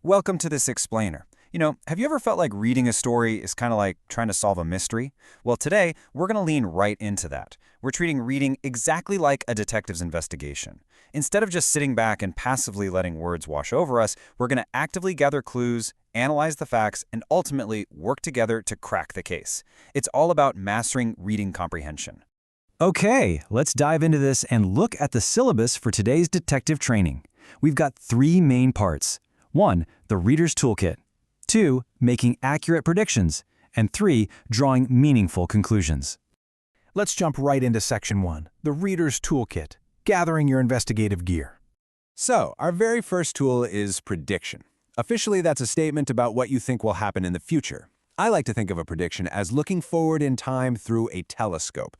Welcome to this explainer. Have you ever felt like reading a story is kind of like trying to solve a mystery? Well, today, we're going to lean right into that. We're treating reading exactly like a detective's investigation. Instead of just sitting back and passively letting words wash over us, we're going to actively gather clues, analyze the facts, and ultimately work together to crack the case. It's all about mastering reading comprehension. Okay, let's dive into this and look at the syllabus for today's detective training. We've got three main parts. 1. The Reader's Toolkit. 2. Making accurate predictions. And 3. Drawing meaningful conclusions. Let's jump right into Section 1, the Reader's Toolkit, gathering your investigative gear. So, our very first tool is prediction. Officially, that's a statement about what you think will happen in the future. I like to think of a prediction as looking forward in time through a telescope.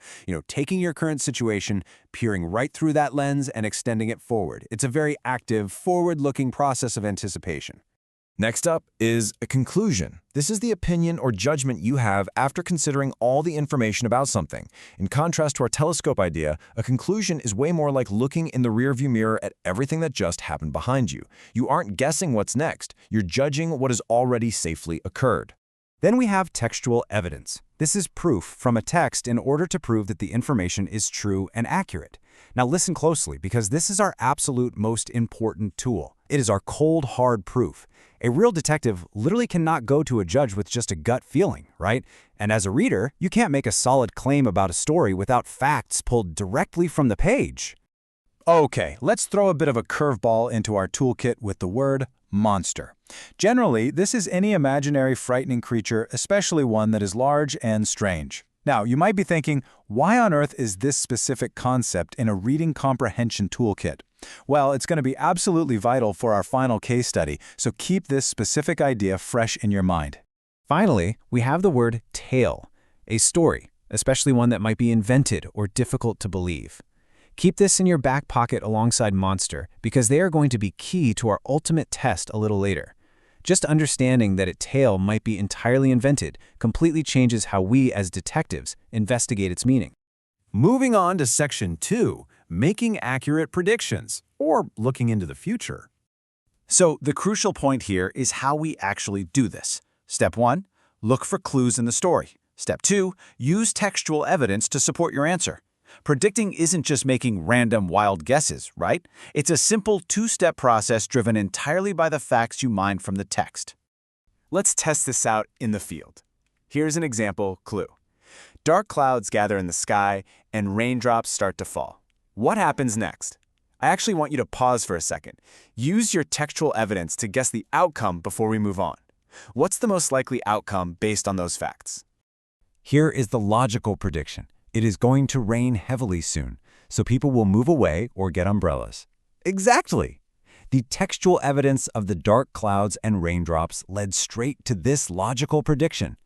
Taking your current situation, peering right through that lens and extending it forward. It's a very active, forward-looking process of anticipation. Next up is a conclusion. This is the opinion or judgment you have after considering all the information about something. In contrast to our telescope idea, a conclusion is way more like looking in the rearview mirror at everything that just happened behind you. You aren't guessing what's next. You're judging what has already safely occurred. Then we have textual evidence. This is proof from a text in order to prove that the information is true and accurate. Now listen closely, because this is our absolute most important tool. It is our cold, hard proof. A real detective literally cannot go to a judge with just a gut feeling, right? And as a reader, you can't make a solid claim about a story without facts pulled directly from the page. Okay, let's throw a bit of a curveball into our toolkit with the word monster. Generally, this is any imaginary frightening creature, especially one that is large and strange. Now, you might be thinking, why on earth is this specific concept in a reading comprehension toolkit? Well, it's going to be absolutely vital for our final case study, so keep this specific idea fresh in your mind. Finally, we have the word tale, a story, especially one that might be invented or difficult to believe. Keep this in your back pocket alongside monster, because they are going to be key to our ultimate test a little later. Just understanding that a tale might be entirely invented completely changes how we as detectives investigate its meaning. Moving on to Section 2, making accurate predictions, or looking into the future. So the crucial point here is how we actually do this. Step 1, look for clues in the story. Step 2, use textual evidence to support your answer. Predicting isn't just making random wild guesses, right? It's a simple two-step process driven entirely by the facts you mine from the text. Let's test this out in the field. Here's an example clue. Dark clouds gather in the sky and raindrops start to fall. What happens next? I actually want you to pause for a second. Use your textual evidence to guess the outcome before we move on. What's the most likely outcome based on those facts? Here is the logical prediction. It is going to rain heavily soon, so people will move away or get umbrellas. Exactly! The textual evidence of the dark clouds and raindrops led straight to this logical prediction.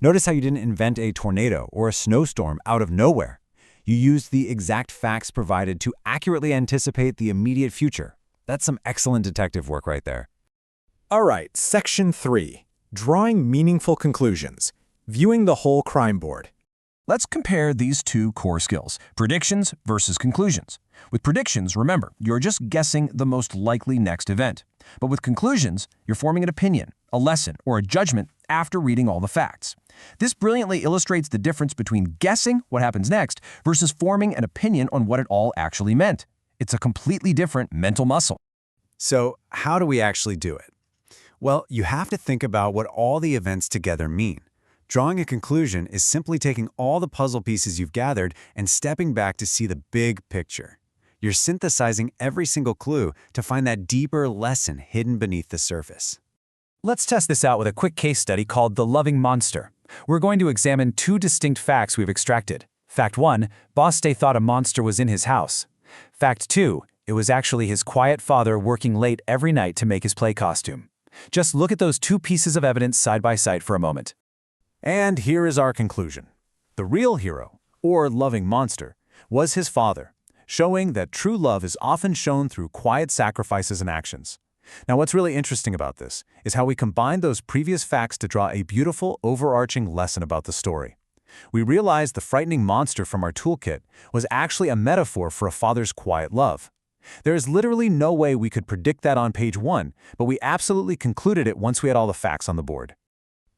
Notice how you didn't invent a tornado or a snowstorm out of nowhere. You used the exact facts provided to accurately anticipate the immediate future. That's some excellent detective work right there. All right, Section 3, drawing meaningful conclusions, viewing the whole crime board. Let's compare these two core skills, predictions versus conclusions. With predictions, remember, you're just guessing the most likely next event. But with conclusions, you're forming an opinion, a lesson, or a judgment after reading all the facts. This brilliantly illustrates the difference between guessing what happens next versus forming an opinion on what it all actually meant. It's a completely different mental muscle. So, how do we actually do it? Well, you have to think about what all the events together mean. Drawing a conclusion is simply taking all the puzzle pieces you've gathered and stepping back to see the big picture. You're synthesizing every single clue to find that deeper lesson hidden beneath the surface. Let's test this out with a quick case study called The Loving Monster. We're going to examine two distinct facts we've extracted. Fact 1, Boste thought a monster was in his house. Fact 2, it was actually his quiet father working late every night to make his play costume. Just look at those two pieces of evidence side by side for a moment. And here is our conclusion. The real hero, or loving monster, was his father, showing that true love is often shown through quiet sacrifices and actions. Now, what's really interesting about this is how we combine those previous facts to draw a beautiful, overarching lesson about the story. We realized the frightening monster from our toolkit was actually a metaphor for a father's quiet love. There is literally no way we could predict that on page 1, but we absolutely concluded it once we had all the facts on the board.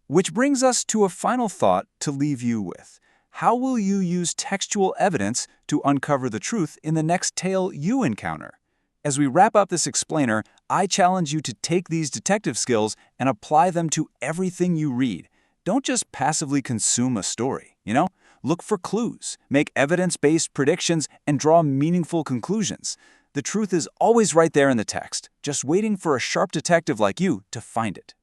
Which brings us to a final thought to leave you with. How will you use textual evidence to uncover the truth in the next tale you encounter? As we wrap up this explainer, I challenge you to take these detective skills and apply them to everything you read. Don't just passively consume a story, Look for clues, make evidence-based predictions, and draw meaningful conclusions. The truth is always right there in the text, just waiting for a sharp detective like you to find it.